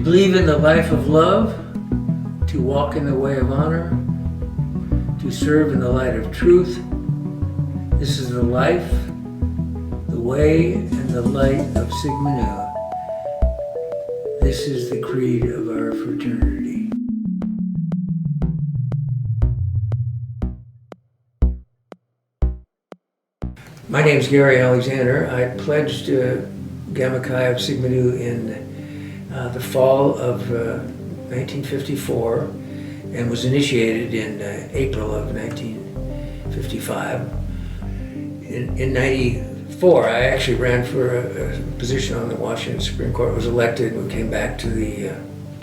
believe in the life of love, to walk in the way of honor, to serve in the light of truth. This is the life, the way, and the light of Sigma Nu. This is the creed of our fraternity. My name is Gerry Alexander. I pledged Gamma Chi of Sigma Nu in the fall of 1954 and was initiated in April of 1955. In 94, I actually ran for a position on the Washington Supreme Court, was elected, and came back to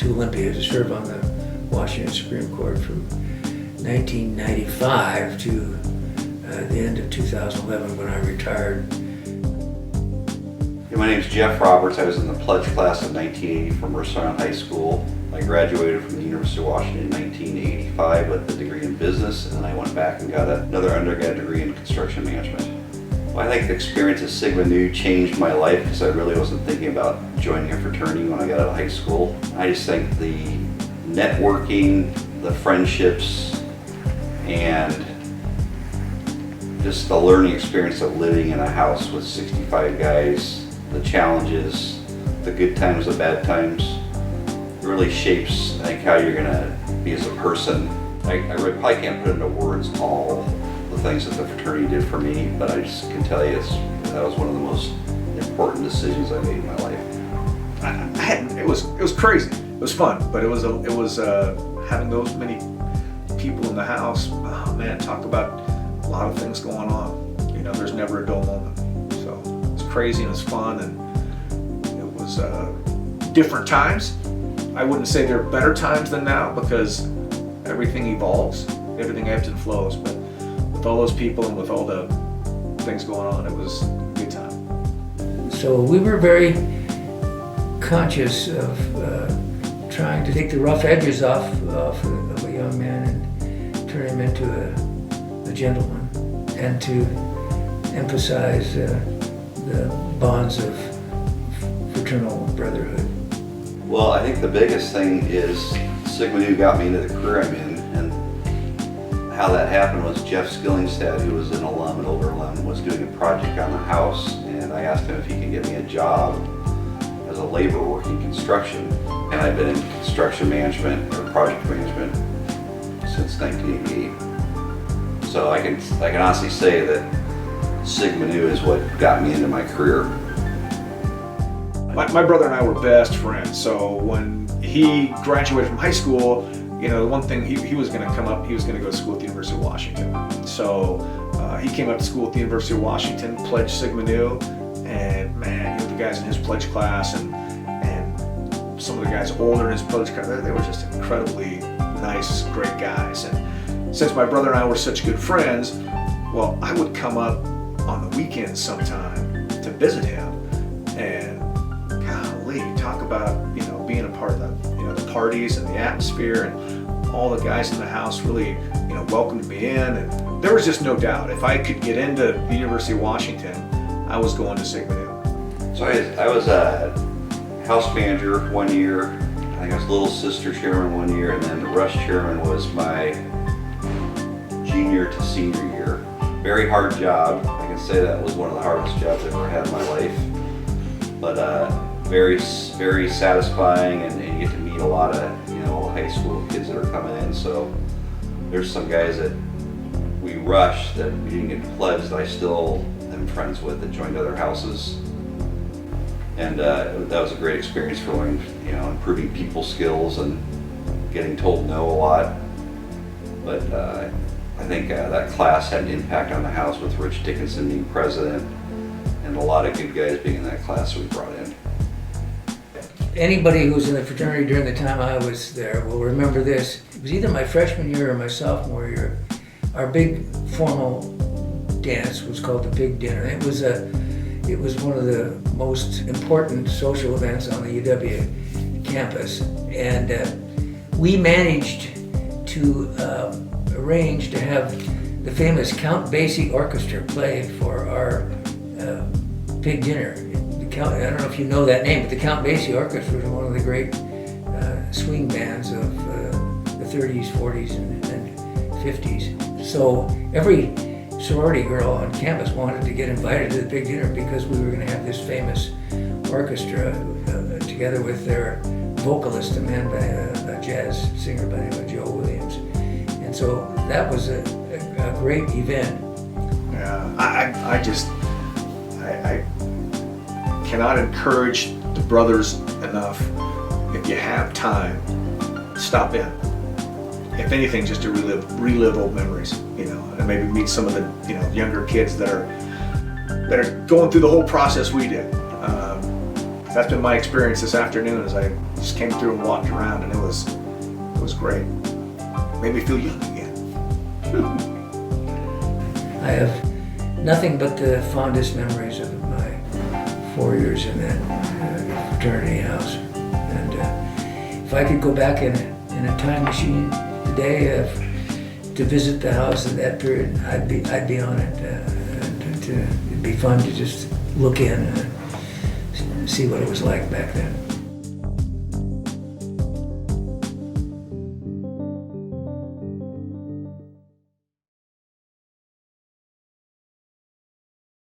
Olympia to serve on the Washington Supreme Court from 1995 to the end of 2011 when I retired. My name is Jeff Roberts. I was in the pledge class of 1980 from Mercer High School. I graduated from the University of Washington in 1985 with a degree in business, and then I went back and got another undergrad degree in construction management. Well, I think the experience at Sigma Nu changed my life because I really wasn't thinking about joining a fraternity when I got out of high school. I just think the networking, the friendships, and just the learning experience of living in a house with 65 guys, the challenges, the good times, the bad times, really shapes, I think, how you're gonna be as a person. I really probably can't put into words all the things that the fraternity did for me, but I just can tell you that was one of the most important decisions I made in my life. It was crazy. It was fun, but it was having those many people in the house. Oh man, talk about a lot of things going on. You know, there's never a dull moment. So it's crazy and it's fun, and it was different times. I wouldn't say there are better times than now because everything evolves, everything ebbs and flows. But with all those people and with all the things going on, it was a good time. So we were very conscious of trying to take the rough edges off of a young man and turn him into a gentleman, and to emphasize the bonds of fraternal brotherhood. Well, I think the biggest thing is Sigma Nu got me into the career I'm in, and how that happened was Jeff Skillingstad, who was an older alum, was doing a project on the house, and I asked him if he could get me a job as a laborer working construction, and I've been in construction management or project management since 1988. So I can honestly say that Sigma Nu is what got me into my career. My brother and I were best friends, so when he graduated from high school, you know, one thing, he was going to come up, he was going to go to school at the University of Washington. So he came up to school at the University of Washington, pledged Sigma Nu, and man, you know, the guys in his pledge class and some of the guys older in his pledge class, they were just incredibly nice, great guys. And since my brother and I were such good friends, well, I would come up on the weekends sometime to visit him, and golly, talk about, you know, being a part of the, you know, the parties and the atmosphere, and all the guys in the house really, you know, welcomed me in, and there was just no doubt if I could get into the University of Washington, I was going to Sigma Nu. So I was a house manager one year. I think I was little sister chairman one year, and then the rush chairman was my junior to senior year. Very hard job. I can say that was one of the hardest jobs I've ever had in my life. But very, very satisfying, and you get to meet a lot of, you know, high school kids that are coming in. So there's some guys that we rushed that we didn't get pledged that I still am friends with that joined other houses. And that was a great experience for learning, you know, improving people skills and getting told no a lot. But I think that class had an impact on the house with Rich Dickinson being president and a lot of good guys being in that class we brought in. Anybody who was in the fraternity during the time I was there will remember this. It was either my freshman year or my sophomore year. Our big formal dance was called the Big Dinner. It was one of the most important social events on the UW campus, and we managed to arrange to have the famous Count Basie Orchestra play for our big dinner. I don't know if you know that name, but the Count Basie Orchestra was one of the great swing bands of the 30s, 40s, and 50s. So every sorority girl on campus wanted to get invited to the big dinner because we were going to have this famous orchestra together with their vocalist, a man by a jazz singer by the name of Joe Williams. And so that was a great event. Yeah, I cannot encourage the brothers enough. If you have time, stop in. If anything, just to relive old memories, and maybe meet some of the younger kids that are going through the whole process we did. That's been my experience this afternoon as I just came through and walked around, and it was great. Made me feel young again. I have nothing but the fondest memories of my 4 years in that fraternity house. And if I could go back in a time machine today to visit the house in that period, I'd be on it. It'd be fun to just look in and see what it was like back then.